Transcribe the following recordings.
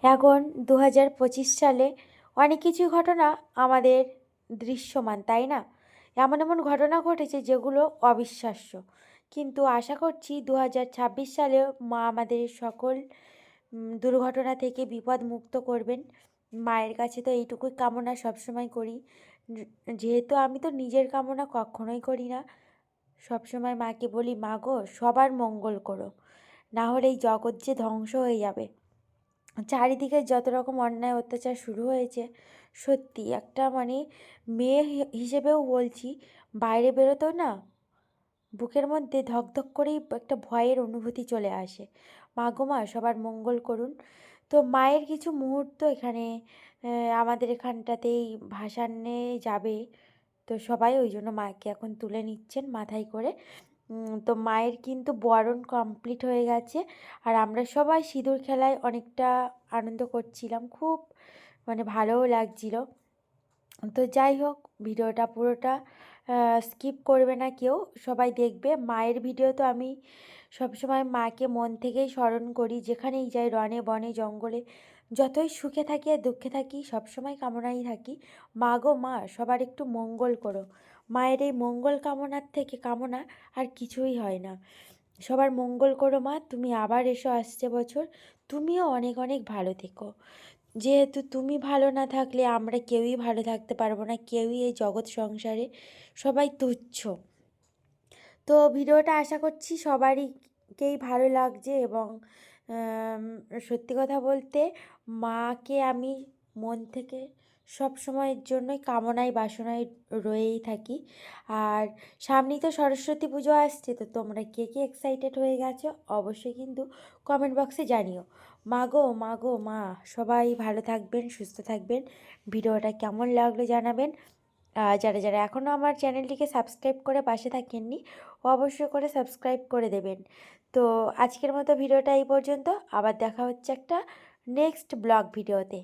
এখন 2025 সালে অনেক কিছু ঘটনা আমাদের দৃশ্যমান, তাই না? এমন এমন ঘটনা ঘটেছে যেগুলো অবিশ্বাস্য, কিন্তু আশা করছি 2026 সালেও মা আমাদের সকল দুর্ঘটনা থেকে বিপদ মুক্ত করবেন। মায়ের কাছে তো এইটুকুই কামনা সবসময় করি। যেহেতু আমি তো নিজের কামনা কখনোই করি না, সবসময় মাকে বলি, মা গো সবার মঙ্গল করো, না হলে এই জগৎ যে ধ্বংস হয়ে যাবে। চারিদিকে যত রকম অন্যায় অত্যাচার শুরু হয়েছে, সত্যি একটা মেয়ে হিসেবেও বলছি, বাইরে বেরোতেও না বুকের মধ্যে ধকধক করেই একটা ভয়ের অনুভূতি চলে আসে। মা গো মা সবার মঙ্গল করুন। তো মায়ের কিছু মুহূর্ত এখানে আমাদের এখানটাতেই ভাসানে যাবে। তো সবাই ওই জন্য মাকে এখন তুলে নিচ্ছেন মাথায় করে। তো মায়ের কিন্তু বরণ কমপ্লিট হয়ে গেছে, আর আমরা সবাই সিঁদুর খেলায় অনেকটা আনন্দ করছিলাম, খুব ভালোও লাগছিল। তো যাই হোক, ভিডিওটা পুরোটা স্কিপ করবে না কেউ, সবাই দেখবে। মায়ের ভিডিও তো আমি সবসময় মাকে মন থেকেই স্মরণ করি, যেখানেই যাই, রনে বনে জঙ্গলে, যতই সুখে থাকি আর দুঃখে থাকি, সবসময় কামনাই থাকি, মা গো মা সবার একটু মঙ্গল করো। মায়ের এই মঙ্গল কামনার থেকে কামনা আর কিছুই হয় না। সবার মঙ্গল করো মা, তুমি আবার এসো আসছে বছর, তুমিও অনেক অনেক ভালো থেকো। যেহেতু তুমি ভালো না থাকলে আমরা কেউই ভালো থাকতে পারবো না, কেউই এই জগৎ সংসারে, সবাই তুচ্ছ। তো ভিডিওটা আশা করছি সবারইকেই ভালো লাগছে, এবং আম, সত্যি কথা বলতে মাকে আমি মন থেকে সব সময়ের জন্যই কামনায় বাসনায় রয়েই থাকি। আর সামনেই তো সরস্বতী পুজো আসছে, তো তোমরা কে কে এক্সাইটেড হয়ে গেছো অবশ্যই কিন্তু কমেন্ট বক্সে জানিও। মা গো মা গো মা সবাই ভালো থাকবেন, সুস্থ থাকবেন। ভিডিওটা কেমন লাগলো জানাবেন। যারা যারা এখনও আমার চ্যানেলটিকে সাবস্ক্রাইব করে পাশে থাকেননি, অবশ্যই করে সাবস্ক্রাইব করে দেবেন। তো আজকের মতো ভিডিওটা এই পর্যন্ত, আবার দেখা হচ্ছে একটা নেক্সট ব্লগ ভিডিওতে।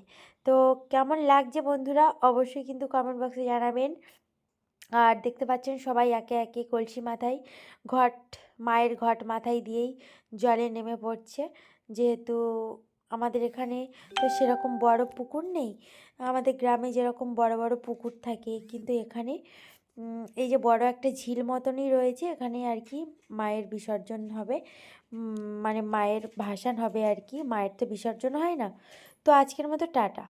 তো কেমন লাগছে বন্ধুরা অবশ্যই কিন্তু কমেন্ট বক্সে জানাবেন। আর দেখতে পাচ্ছেন সবাই একে একে কলসি মাথায় ঘট, মায়ের ঘট মাথায় দিয়েই জলে নেমে পড়ছে। যেহেতু আমাদের এখানে তো সেরকম বড় পুকুর নেই, আমাদের গ্রামে যেরকম বড় বড় পুকুর থাকে, কিন্তু এখানে এই যে বড় একটা ঝিল মতনই রয়েছে, এখানে আর কি মায়ের বিসর্জন হবে, মায়ের ভাসান হবে আর কি, মায়ের তো বিসর্জন হয় না। তো আজকের মতো টাটা।